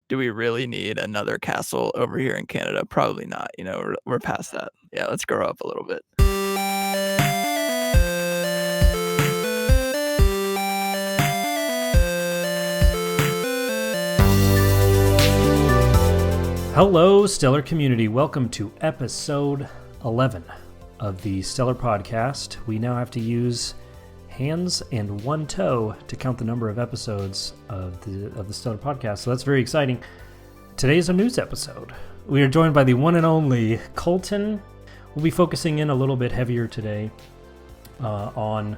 do we really need another castle over here in Canada? Probably not. We're past that. Yeah, let's grow up a little bit. Hello, Stellar community. Welcome to episode 11 of the Stellar podcast. We now have to use hands and one toe to count the number of episodes of the Stellar podcast. So that's very exciting. Today is a news episode. We are joined by the one and only Kolten. We'll be focusing in a little bit heavier today on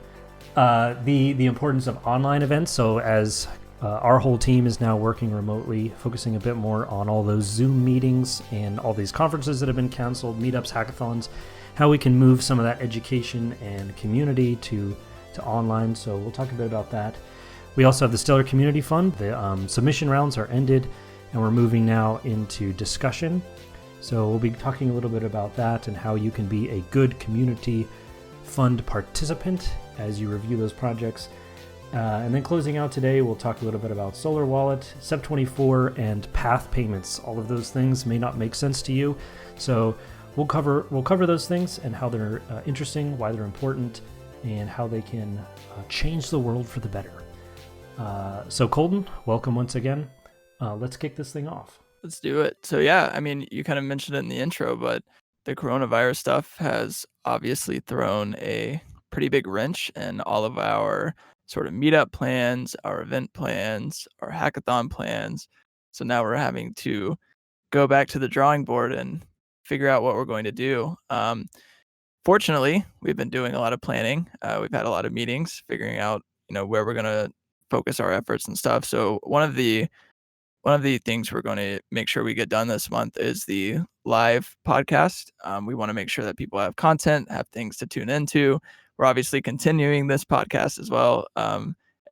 the importance of online events. So as our whole team is now working remotely, focusing a bit more on all those Zoom meetings and all these conferences that have been canceled, meetups, hackathons, how we can move some of that education and community to online. So we'll talk a bit about that. We also have the Stellar Community Fund. The submission rounds are ended, and we're moving now into discussion. So we'll be talking a little bit about that and how you can be a good community fund participant as you review those projects. And then closing out today, we'll talk a little bit about Solar Wallet, Sep24, and Path payments. All of those things may not make sense to you, so we'll cover those things and how they're interesting, why they're important, and how they can change the world for the better. So Kolten, welcome once again. Let's kick this thing off. Let's do it. So yeah, I mean, you kind of mentioned it in the intro, but the coronavirus stuff has obviously thrown a pretty big wrench in all of our sort of meetup plans, our event plans, our hackathon plans. So now we're having to go back to the drawing board and figure out what we're going to do. Fortunately, we've been doing a lot of planning. We've had a lot of meetings figuring out, where we're going to focus our efforts and stuff. So one of the things we're going to make sure we get done this month is the live podcast. We want to make sure that people have content, have things to tune into. We're obviously continuing this podcast as well.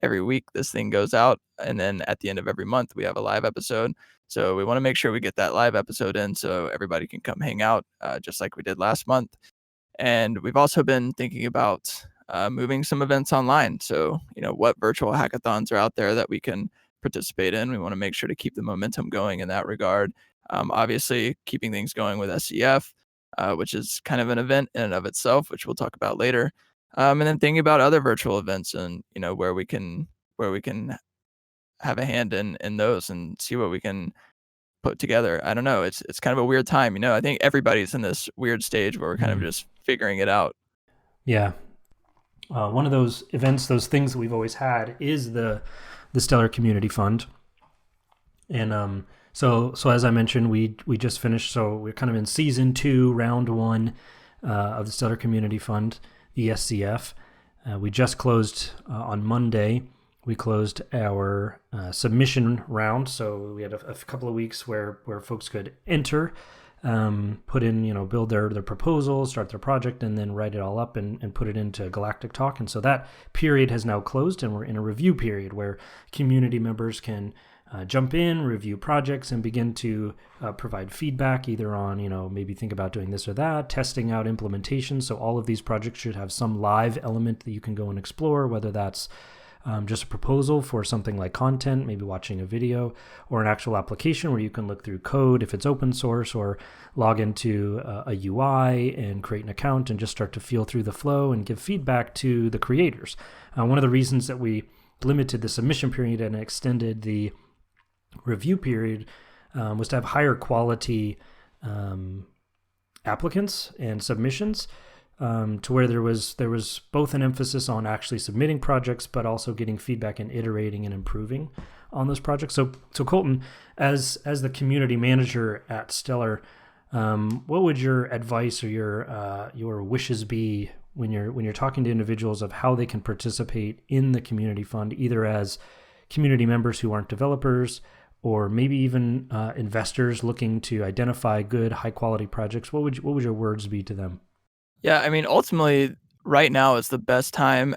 Every week this thing goes out, and then at the end of every month we have a live episode. So we want to make sure we get that live episode in so everybody can come hang out, just like we did last month. And we've also been thinking about moving some events online. So, what virtual hackathons are out there that we can participate in. We want to make sure to keep the momentum going in that regard. Obviously, keeping things going with SEF, which is kind of an event in and of itself, which we'll talk about later. And then thinking about other virtual events and where we can have a hand in those and see what we can put together. I don't know. It's kind of a weird time. I think everybody's in this weird stage where we're kind of just figuring it out. Yeah. One of those events, those things that we've always had is the Stellar Community Fund. And so as I mentioned, we just finished. So we're kind of in season 2, round 1 of the Stellar Community Fund, the SCF. We just closed on Monday. We closed our submission round. So we had a couple of weeks where folks could enter, put in, build their proposal, start their project, and then write it all up and put it into Galactic Talk. And so that period has now closed, and we're in a review period where community members can jump in, review projects, and begin to provide feedback either on, maybe think about doing this or that, testing out implementation. So all of these projects should have some live element that you can go and explore, whether that's just a proposal for something like content, maybe watching a video, or an actual application where you can look through code if it's open source, or log into a UI and create an account and just start to feel through the flow and give feedback to the creators. One of the reasons that we limited the submission period and extended the review period was to have higher quality applicants and submissions, to where there was both an emphasis on actually submitting projects, but also getting feedback and iterating and improving on those projects. So Kolten, as the community manager at Stellar, what would your advice or your wishes be when you're talking to individuals of how they can participate in the community fund, either as community members who aren't developers, or maybe even investors looking to identify good, high-quality projects? What would your words be to them? Yeah, I mean, ultimately, right now is the best time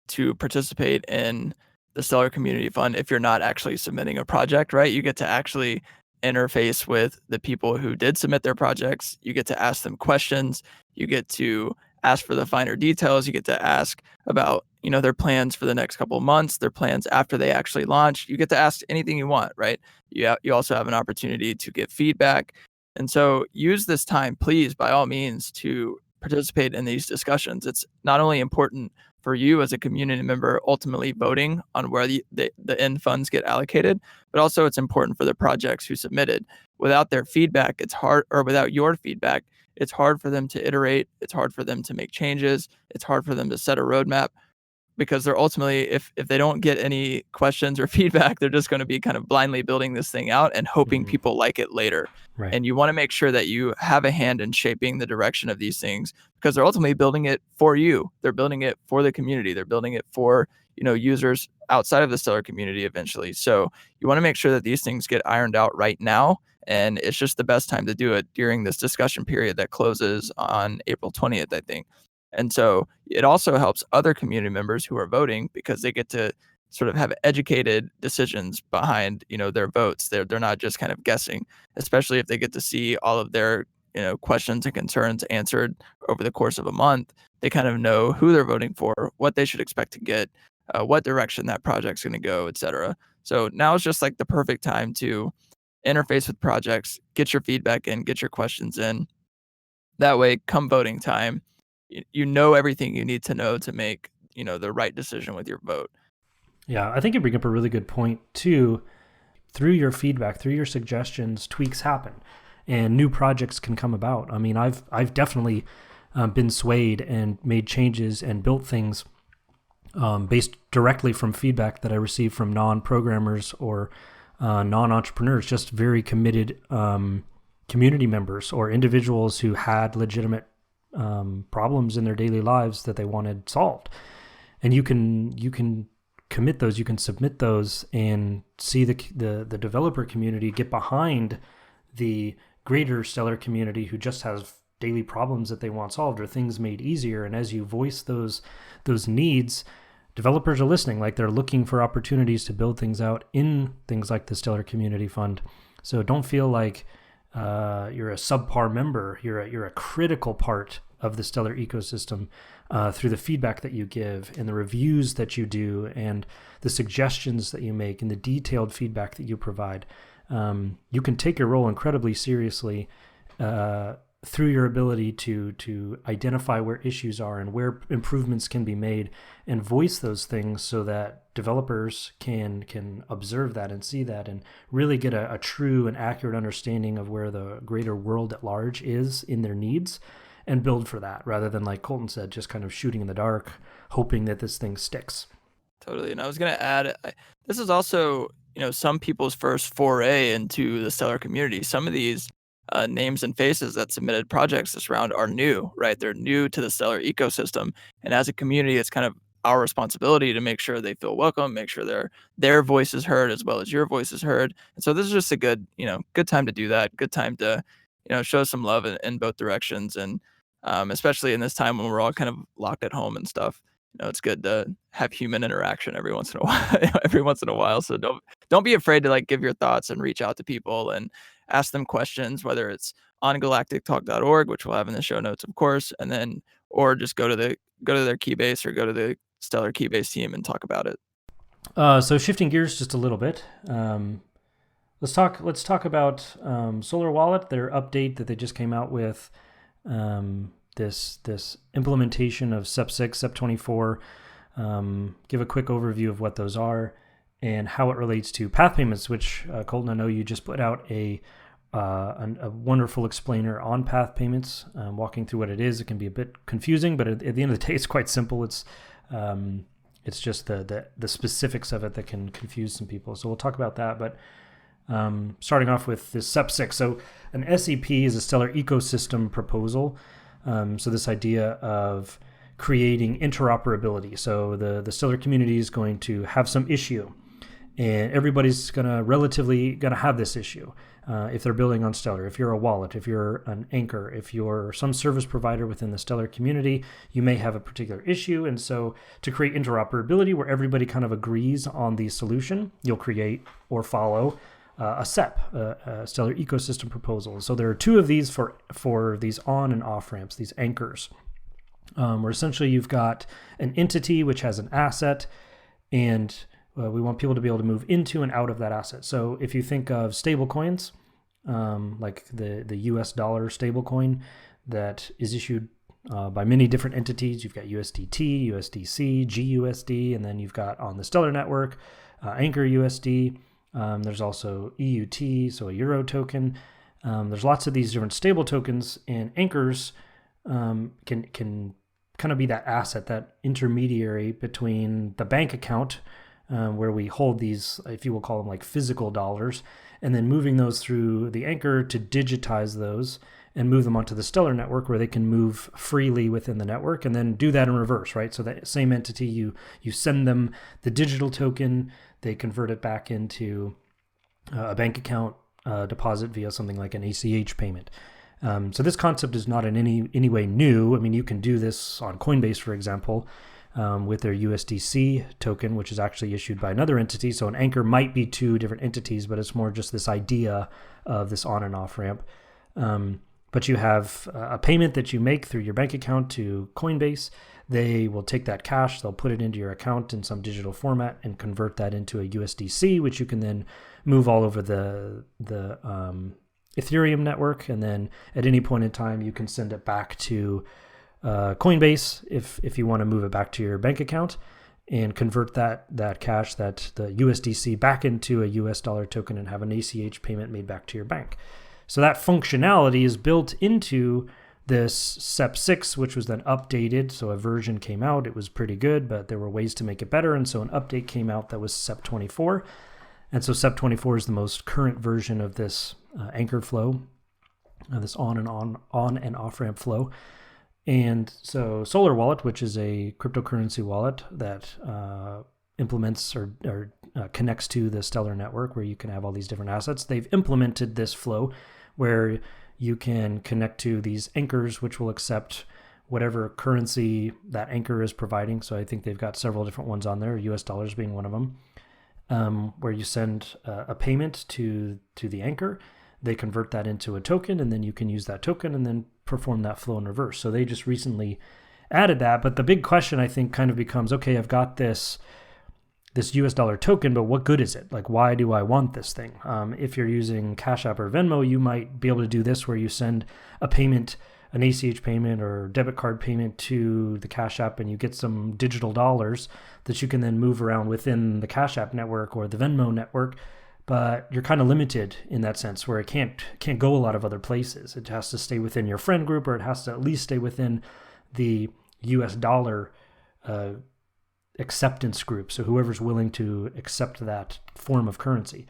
to participate in the Stellar Community Fund if you're not actually submitting a project, right? You get to actually interface with the people who did submit their projects. You get to ask them questions. You get to ask for the finer details. You get to ask about, their plans for the next couple of months, their plans after they actually launch. You get to ask anything you want, right? You also have an opportunity to get feedback. And so use this time, please, by all means, to participate in these discussions. It's not only important for you as a community member ultimately voting on where the end funds get allocated, but also it's important for the projects who submitted. Without their feedback, it's hard, or without your feedback, it's hard for them to iterate. It's hard for them to make changes. It's hard for them to set a roadmap, because they're ultimately, if they don't get any questions or feedback, they're just going to be kind of blindly building this thing out and hoping people like it later. Right. And you want to make sure that you have a hand in shaping the direction of these things, because they're ultimately building it for you. They're building it for the community. They're building it for, users outside of the Stellar community eventually. So you want to make sure that these things get ironed out right now. And it's just the best time to do it during this discussion period that closes on April 20th, I think. And so it also helps other community members who are voting, because they get to sort of have educated decisions behind, their votes. They're not just kind of guessing, especially if they get to see all of their, questions and concerns answered over the course of a month. They kind of know who they're voting for, what they should expect to get, what direction that project's going to go, et cetera. So now is just like the perfect time to interface with projects, get your feedback in, get your questions in. That way, come voting time, you know everything you need to know to make, the right decision with your vote. Yeah, I think you bring up a really good point too. Through your feedback, through your suggestions, tweaks happen and new projects can come about. I mean, I've definitely been swayed and made changes and built things based directly from feedback that I received from non-programmers or non-entrepreneurs, just very committed community members or individuals who had legitimate problems in their daily lives that they wanted solved. And you can commit those, you can submit those, and see the developer community get behind the greater Stellar community who just has daily problems that they want solved or things made easier. And as you voice those needs, developers are listening, like they're looking for opportunities to build things out in things like the Stellar Community Fund. So don't feel like you're a subpar member. You're a critical part of the Stellar ecosystem through the feedback that you give and the reviews that you do and the suggestions that you make and the detailed feedback that you provide. You can take your role incredibly seriously through your ability to identify where issues are and where improvements can be made and voice those things so that developers can observe that and see that and really get a true and accurate understanding of where the greater world at large is in their needs and build for that, rather than, like Kolten said, just kind of shooting in the dark, hoping that this thing sticks. Totally. And I was going to add, this is also, some people's first foray into the Stellar community. Some of these names and faces that submitted projects this round are new, right? They're new to the Stellar ecosystem. And as a community, it's kind of our responsibility to make sure they feel welcome, make sure their voice is heard as well as your voice is heard. And so this is just a good time to do that. Good time to, show some love in both directions. And especially in this time when we're all kind of locked at home and stuff, it's good to have human interaction every once in a while. So don't be afraid to give your thoughts and reach out to people and ask them questions, whether it's on galactictalk.org, which we'll have in the show notes, of course, and then, or just go to their Keybase or go to the Stellar Keybase team and talk about it. So shifting gears just a little bit, let's talk about Solar Wallet, their update that they just came out with. This implementation of SEP 6, SEP 24, give a quick overview of what those are and how it relates to path payments, which Kolten, I know you just put out a wonderful explainer on path payments, walking through what it is. It can be a bit confusing, but at the end of the day, it's quite simple. It's just the specifics of it that can confuse some people. So we'll talk about that, but starting off with this SEP 6. So an SEP is a Stellar ecosystem proposal. So this idea of creating interoperability. So the Stellar community is going to have some issue, and everybody's relatively gonna have this issue. If they're building on Stellar, if you're a wallet, if you're an anchor, if you're some service provider within the Stellar community, you may have a particular issue. And so to create interoperability where everybody kind of agrees on the solution, you'll create or follow a SEP, a Stellar ecosystem proposal. So there are two of these for these on and off ramps, these anchors. where essentially you've got an entity which has an asset, and we want people to be able to move into and out of that asset. So if you think of stable coins, like the US dollar stablecoin that is issued by many different entities. You've got USDT, USDC, GUSD, and then you've got on the Stellar network, Anchor USD. There's also EUT, so a Euro token. There's lots of these different stable tokens, and anchors can kind of be that asset, that intermediary between the bank account where we hold these, if you will call them like physical dollars, and then moving those through the anchor to digitize those and move them onto the Stellar network where they can move freely within the network, and then do that in reverse, right? So that same entity, you send them the digital token, they convert it back into a bank account deposit via something like an ACH payment. So this concept is not in any way new. I mean, you can do this on Coinbase, for example, with their USDC token, which is actually issued by another entity. So an anchor might be two different entities, but it's more just this idea of this on and off ramp. But you have a payment that you make through your bank account to Coinbase. They will take that cash, they'll put it into your account in some digital format and convert that into a USDC, which you can then move all over the Ethereum network. And then at any point in time, you can send it back to Coinbase if you want to move it back to your bank account and convert that cash, the USDC, back into a US dollar token and have an ACH payment made back to your bank. So that functionality is built into this SEP 6, which was then updated. So a version came out. It was pretty good, but there were ways to make it better. And so an update came out that was SEP 24. And so SEP 24 is the most current version of this anchor flow, this on and off ramp flow. And so Solar Wallet, which is a cryptocurrency wallet that implements or connects to the Stellar network where you can have all these different assets, they've implemented this flow where you can connect to these anchors, which will accept whatever currency that anchor is providing. So I think they've got several different ones on there, US dollars being one of them, where you send a payment to the anchor. They convert that into a token, and then you can use that token and then perform that flow in reverse. So they just recently added that. But the big question, I think, kind of becomes, okay, I've got this US dollar token, but what good is it? Like, why do I want this thing? If you're using Cash App or Venmo, you might be able to do this where you send a payment, an ACH payment or debit card payment to the Cash App, and you get some digital dollars that you can then move around within the Cash App network or the Venmo network. But you're kind of limited in that sense, where it can't go a lot of other places. It has to stay within your friend group, or it has to at least stay within the US dollar acceptance group. So whoever's willing to accept that form of currency.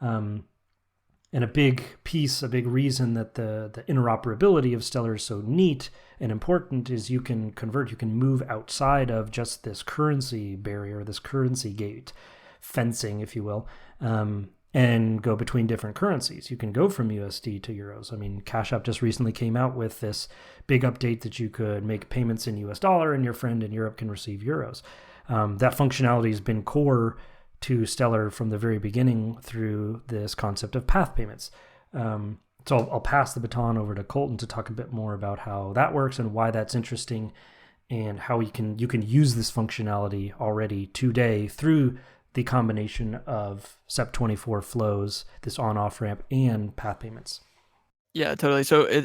And a big reason that the interoperability of Stellar is so neat and important is you can move outside of just this currency barrier, this currency gate, fencing, if you will, and go between different currencies. You can go from USD to euros. I mean, Cash App just recently came out with this big update that you could make payments in US dollar and your friend in Europe can receive euros. That functionality has been core to Stellar from the very beginning through this concept of path payments. So I'll pass the baton over to Kolten to talk a bit more about how that works and why that's interesting and how you can use this functionality already today through the combination of SEP 24 flows, this on-off ramp, and path payments. Yeah, totally. So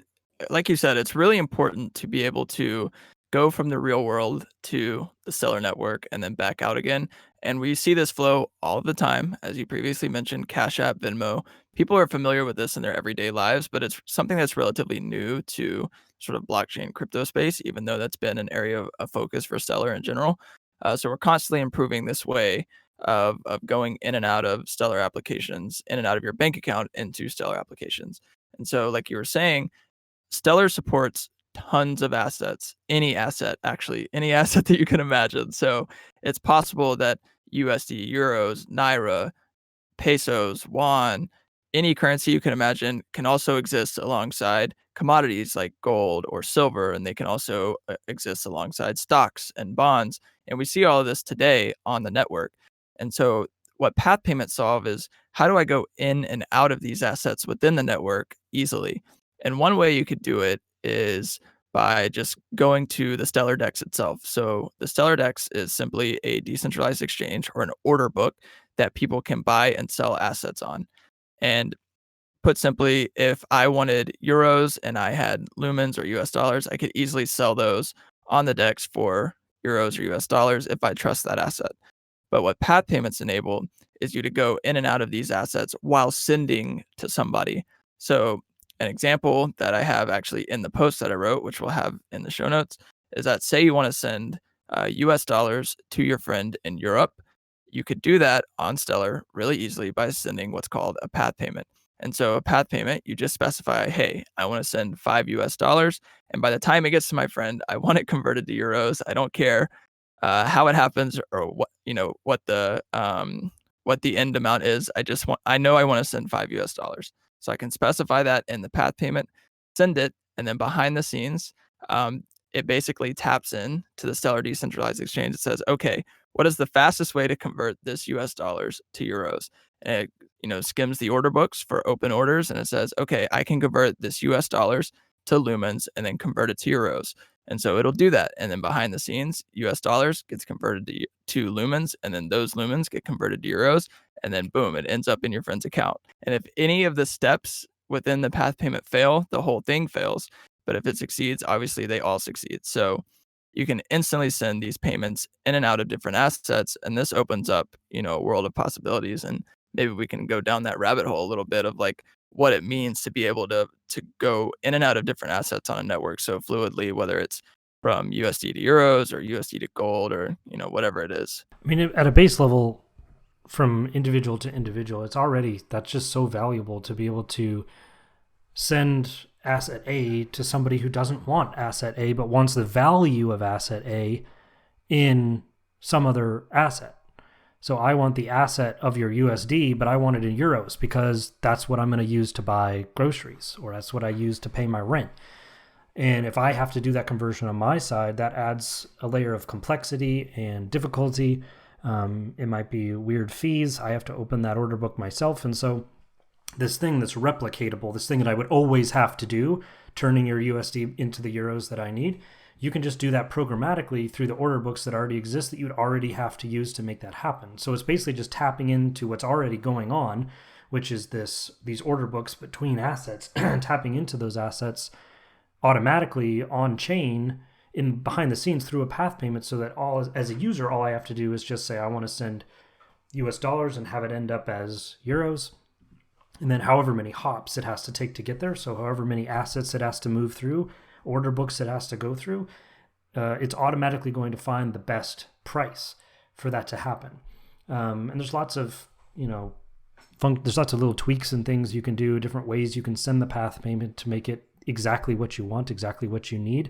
like you said, it's really important to be able to go from the real world to the Stellar network and then back out again. And we see this flow all the time, as you previously mentioned, Cash App, Venmo. People are familiar with this in their everyday lives, but it's something that's relatively new to sort of blockchain crypto space, even though that's been an area of focus for Stellar in general. So we're constantly improving this way of going in and out of Stellar applications, in and out of your bank account into Stellar applications. And so, like you were saying, Stellar supports tons of assets, any asset that you can imagine. So it's possible that USD, euros, naira, pesos, yuan, any currency you can imagine can also exist alongside commodities like gold or silver, and they can also exist alongside stocks and bonds. And we see all of this today on the network. And so what path payments solve is, how do I go in and out of these assets within the network easily? And one way you could do it is by just going to the Stellar Dex itself. So the Stellar Dex is simply a decentralized exchange or an order book that people can buy and sell assets on. And put simply, if I wanted euros and I had lumens or US dollars, I could easily sell those on the DEX for euros or US dollars if I trust that asset. But what path payments enable is you to go in and out of these assets while sending to somebody. So, an example that I have actually in the post that I wrote, which we'll have in the show notes, is that say you want to send US dollars to your friend in Europe, you could do that on Stellar really easily by sending what's called a path payment. And so, a path payment, you just specify, hey, I want to send $5 US. And by the time it gets to my friend, I want it converted to euros. I don't care how it happens or what the end amount is. I know I want to send $5 US. So I can specify that in the path payment, send it, and then behind the scenes, it basically taps in to the Stellar decentralized exchange. It says, okay, what is the fastest way to convert this US dollars to euros? And it, skims the order books for open orders, and it says, okay, I can convert this US dollars to lumens and then convert it to euros. And so it'll do that. And then behind the scenes, US dollars gets converted to lumens, and then those lumens get converted to euros. And then boom, it ends up in your friend's account. And if any of the steps within the path payment fail, the whole thing fails. But if it succeeds, obviously they all succeed. So you can instantly send these payments in and out of different assets. And this opens up, a world of possibilities. And maybe we can go down that rabbit hole a little bit of like what it means to be able to go in and out of different assets on a network so fluidly, whether it's from USD to euros or USD to gold or whatever it is. I mean, at a base level, from individual to individual, that's just so valuable to be able to send asset A to somebody who doesn't want asset A but wants the value of asset A in some other asset. So I want the asset of your USD, but I want it in euros because that's what I'm going to use to buy groceries, or that's what I use to pay my rent. And if I have to do that conversion on my side, that adds a layer of complexity and difficulty. It might be weird fees. I have to open that order book myself. And so this thing that's replicatable, this thing that I would always have to do, turning your USD into the euros that I need, you can just do that programmatically through the order books that already exist that you'd already have to use to make that happen. So it's basically just tapping into what's already going on, which is these order books between assets, tapping into those assets automatically on chain in behind the scenes through a path payment, so that as a user, all I have to do is just say I want to send US dollars and have it end up as euros. And then however many hops it has to take to get there, so however many assets it has to move through, order books it has to go through, it's automatically going to find the best price for that to happen. And there's lots of, there's lots of little tweaks and things you can do, different ways you can send the path payment to make it exactly what you want, exactly what you need.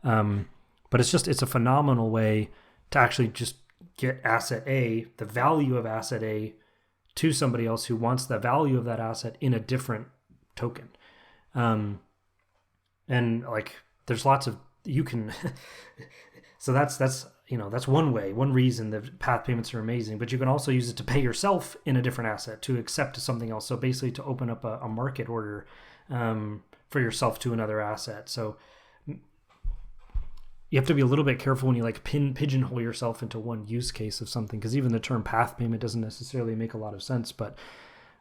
But it's a phenomenal way to actually just get asset A, the value of asset A, to somebody else who wants the value of that asset in a different token. And like, there's lots of, you can, so that's one way, one reason that path payments are amazing, but you can also use it to pay yourself in a different asset to accept something else. So basically to open up a market order, for yourself to another asset. So you have to be a little bit careful when you pigeonhole yourself into one use case of something, because even the term path payment doesn't necessarily make a lot of sense. But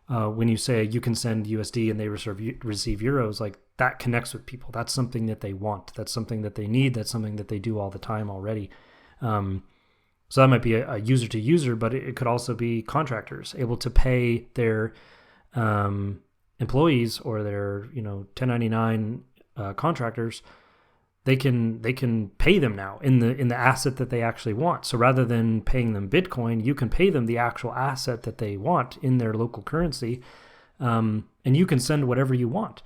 when you say you can send USD and they receive euros, like that connects with people. That's something that they want. That's something that they need. That's something that they do all the time already. So that might be a user to user, but it could also be contractors able to pay their employees or their 1099 contractors. They can pay them now in the asset that they actually want. So rather than paying them Bitcoin, you can pay them the actual asset that they want in their local currency, and you can send whatever you want,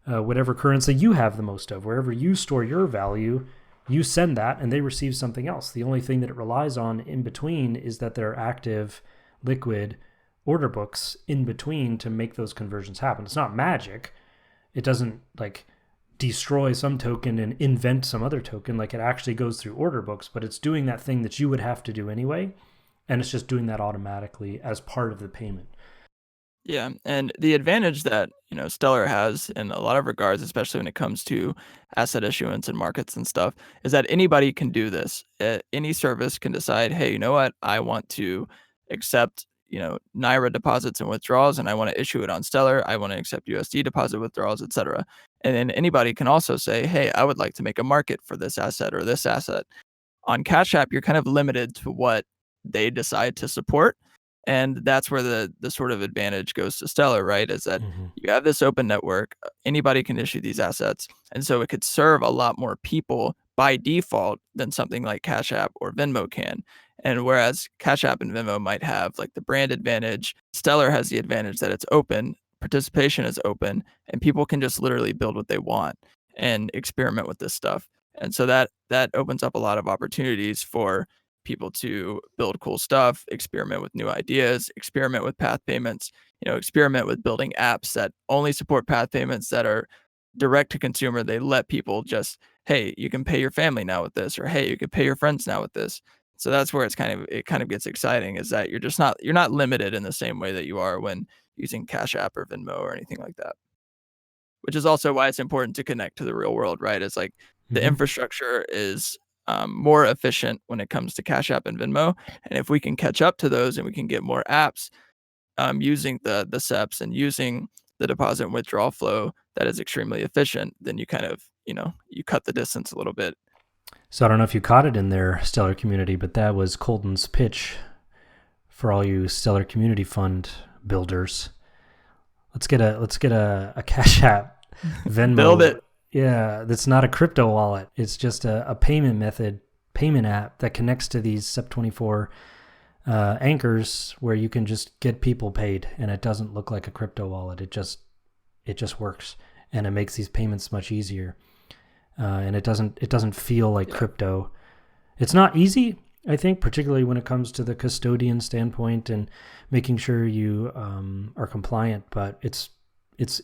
whatever currency you have the most of, wherever you store your value, you send that, and they receive something else. The only thing that it relies on in between is that there are active, liquid order books in between to make those conversions happen. It's not magic. It doesn't destroy some token and invent some other token. Like, it actually goes through order books, but it's doing that thing that you would have to do anyway, and it's just doing that automatically as part of the payment. Yeah, and the advantage that, Stellar has in a lot of regards, especially when it comes to asset issuance and markets and stuff, is that anybody can do this. Any service can decide, "Hey, you know what? I want to accept, Naira deposits and withdrawals, and I wanna issue it on Stellar. I wanna accept USD deposit withdrawals, etcetera." And then anybody can also say, "Hey, I would like to make a market for this asset or this asset." On Cash App, you're kind of limited to what they decide to support, and that's where the sort of advantage goes to Stellar, right? Is that Hmm. you have this open network, anybody can issue these assets, and so it could serve a lot more people by default than something like Cash App or Venmo can. And whereas Cash App and Venmo might have, like, the brand advantage, Stellar has the advantage that it's open, participation is open, and people can just literally build what they want and experiment with this stuff. And so that opens up a lot of opportunities for people to build cool stuff, experiment with new ideas, experiment with path payments, experiment with building apps that only support path payments that are direct to consumer. They let people just, hey, you can pay your family now with this, or hey, you can pay your friends now with this. So that's where it kind of gets exciting, is that you're not limited in the same way that you are when using Cash App or Venmo or anything like that. Which is also why it's important to connect to the real world, right? It's like the Hmm. infrastructure is more efficient when it comes to Cash App and Venmo, and if we can catch up to those and we can get more apps using the SEPs and using the deposit and withdrawal flow that is extremely efficient, then you kind of you cut the distance a little bit. So I don't know if you caught it in their Stellar community, but that was Kolten's pitch for all you Stellar Community Fund builders. Let's get a Cash App, Build Venmo. it. Yeah, that's not a crypto wallet. It's just a payment method, payment app that connects to these SEP24 anchors where you can just get people paid, and it doesn't look like a crypto wallet. It just works, and it makes these payments much easier. And it doesn't feel like Yeah. crypto. It's not easy, I think, particularly when it comes to the custodian standpoint and making sure you are compliant. But it's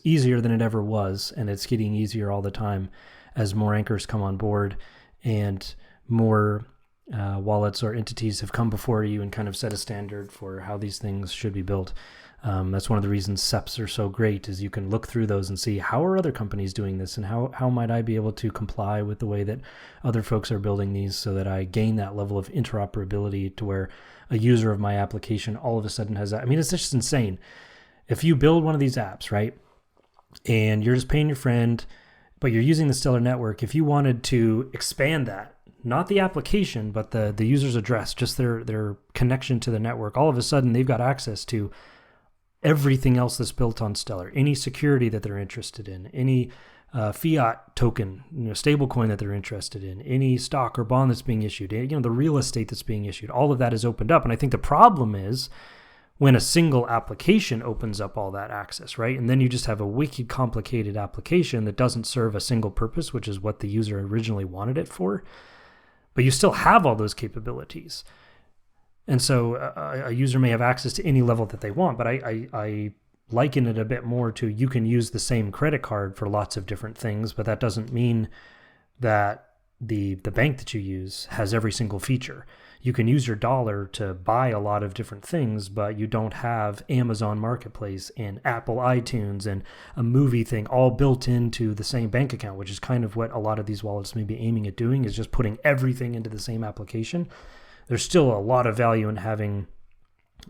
easier than it ever was, and it's getting easier all the time as more anchors come on board and more wallets or entities have come before you and kind of set a standard for how these things should be built. That's one of the reasons SEPs are so great, is you can look through those and see how are other companies doing this, and how might I be able to comply with the way that other folks are building these, so that I gain that level of interoperability to where a user of my application all of a sudden has that. I mean, it's just insane. If you build one of these apps, right, and you're just paying your friend, but you're using the Stellar network, if you wanted to expand that, not the application, but the user's address, just their connection to the network, all of a sudden they've got access to everything else that's built on Stellar, any security that they're interested in, any fiat token, stable coin that they're interested in, any stock or bond that's being issued, the real estate that's being issued, all of that is opened up. And I think the problem is when a single application opens up all that access, right? And then you just have a wicked complicated application that doesn't serve a single purpose, which is what the user originally wanted it for. But you still have all those capabilities. And so a user may have access to any level that they want, but I liken it a bit more to, you can use the same credit card for lots of different things, but that doesn't mean that the bank that you use has every single feature. You can use your dollar to buy a lot of different things, but you don't have Amazon Marketplace and Apple iTunes and a movie thing all built into the same bank account, which is kind of what a lot of these wallets may be aiming at doing, is just putting everything into the same application. There's still a lot of value in having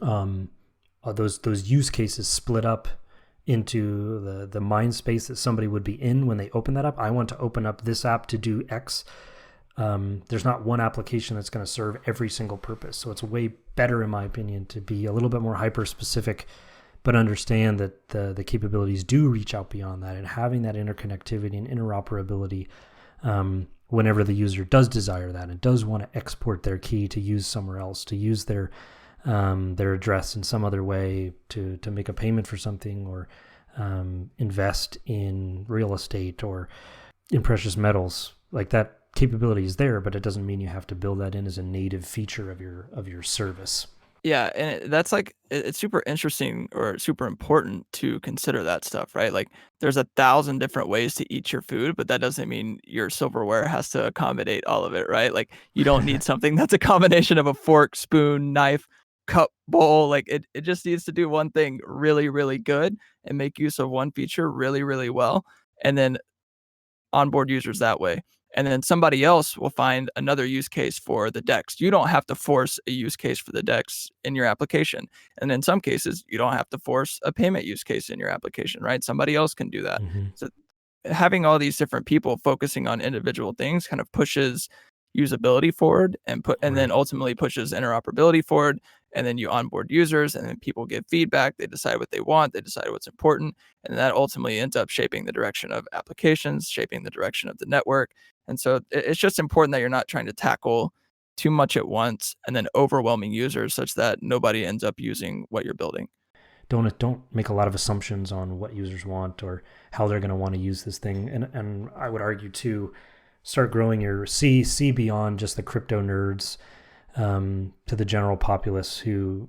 those use cases split up into the mind space that somebody would be in when they open that up. I want to open up this app to do X. There's not one application that's going to serve every single purpose. So it's way better, in my opinion, to be a little bit more hyper-specific, but understand that the capabilities do reach out beyond that, and having that interconnectivity and interoperability whenever the user does desire that and does want to export their key to use somewhere else, to use their address in some other way to make a payment for something, or invest in real estate or in precious metals. Like, that capability is there, but it doesn't mean you have to build that in as a native feature of your service. Yeah, and that's like it's super interesting or super important to consider that stuff, right? Like, there's 1,000 different ways to eat your food, but that doesn't mean your silverware has to accommodate all of it, right? Like, you don't need something that's a combination of a fork, spoon, knife, cup bowl. Like it just needs to do one thing really, really good and make use of one feature really, really well, and then onboard users that way. And then somebody else will find another use case for the decks. You don't have to force a use case for the decks in your application. And in some cases, you don't have to force a payment use case in your application, right? Somebody else can do that. Mm-hmm. So having all these different people focusing on individual things kind of pushes usability forward and then Right. ultimately pushes interoperability forward. And then you onboard users and then people give feedback, they decide what they want, they decide what's important, and that ultimately ends up shaping the direction of applications, shaping the direction of the network. And so it's just important that you're not trying to tackle too much at once and then overwhelming users such that nobody ends up using what you're building. Don't make a lot of assumptions on what users want or how they're going to want to use this thing. And I would argue too, start growing your see beyond just the crypto nerds to the general populace who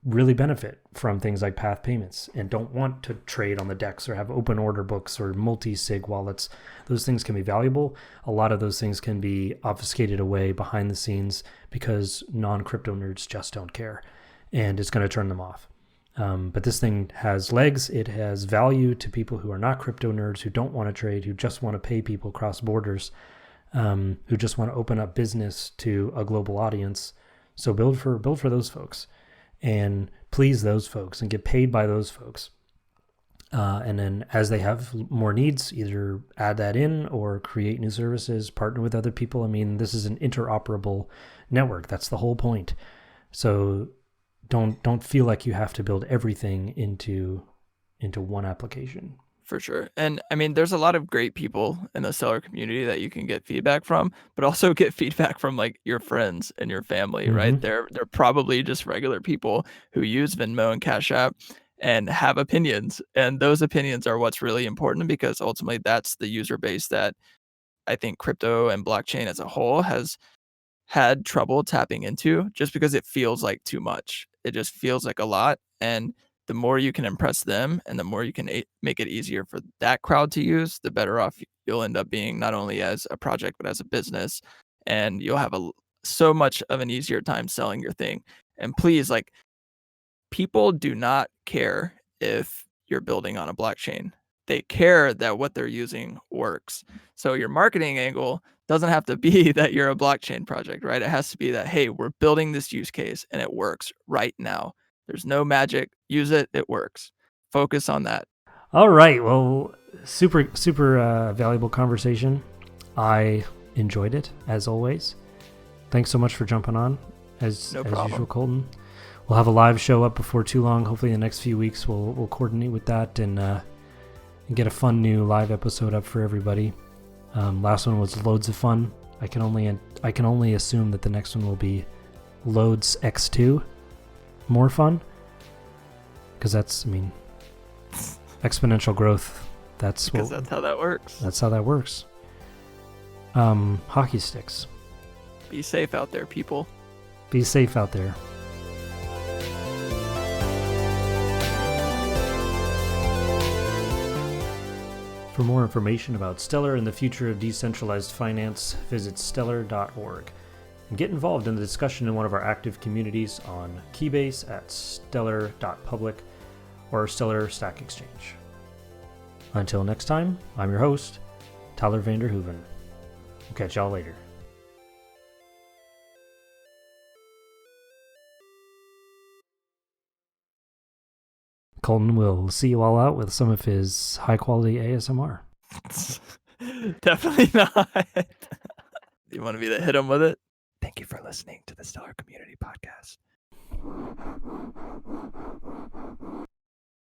really benefit from things like path payments and don't want to trade on the DEX or have open order books or multi-sig wallets. Those things can be valuable. A lot of those things can be obfuscated away behind the scenes because non-crypto nerds just don't care, and it's going to turn them off. But this thing has legs. It has value to people who are not crypto nerds, who don't want to trade, who just want to pay people across borders, who just want to open up business to a global audience. So build for those folks and please those folks and get paid by those folks. And then as they have more needs, either add that in or create new services, partner with other people. I mean, this is an interoperable network. That's the whole point. So don't feel like you have to build everything into one application. For sure. And I mean, there's a lot of great people in the Stellar community that you can get feedback from, but also get feedback from like your friends and your family, right? Mm-hmm. They're probably just regular people who use Venmo and Cash App and have opinions. And those opinions are what's really important because ultimately that's the user base that I think crypto and blockchain as a whole has had trouble tapping into just because it feels like too much. It just feels like a lot. And the more you can impress them and the more you can make it easier for that crowd to use, the better off you'll end up being, not only as a project, but as a business. And you'll have so much of an easier time selling your thing. And please, like, people do not care if you're building on a blockchain. They care that what they're using works. So your marketing angle doesn't have to be that you're a blockchain project, right? It has to be that, hey, we're building this use case and it works right now. There's no magic. Use it. It works. Focus on that. All right. Well, super valuable conversation. I enjoyed it as always. Thanks so much for jumping on as usual, Kolten. We'll have a live show up before too long. Hopefully, in the next few weeks, we'll coordinate with that and get a fun new live episode up for everybody. Last one was loads of fun. I can only assume that the next one will be loads x2, more fun, because that's exponential growth. That's how that works. That's how that works. Hockey sticks. Be safe out there, people. Be safe out there. For more information about Stellar and the future of decentralized finance, visit stellar.org and get involved in the discussion in one of our active communities on Keybase at stellar.public or Stellar Stack Exchange. Until next time, I'm your host, Tyler Vanderhoeven. We'll catch y'all later. Kolten will see you all out with some of his high-quality ASMR. Definitely not. You want to be the hit him with it? Thank you for listening to the Stellar Community Podcast.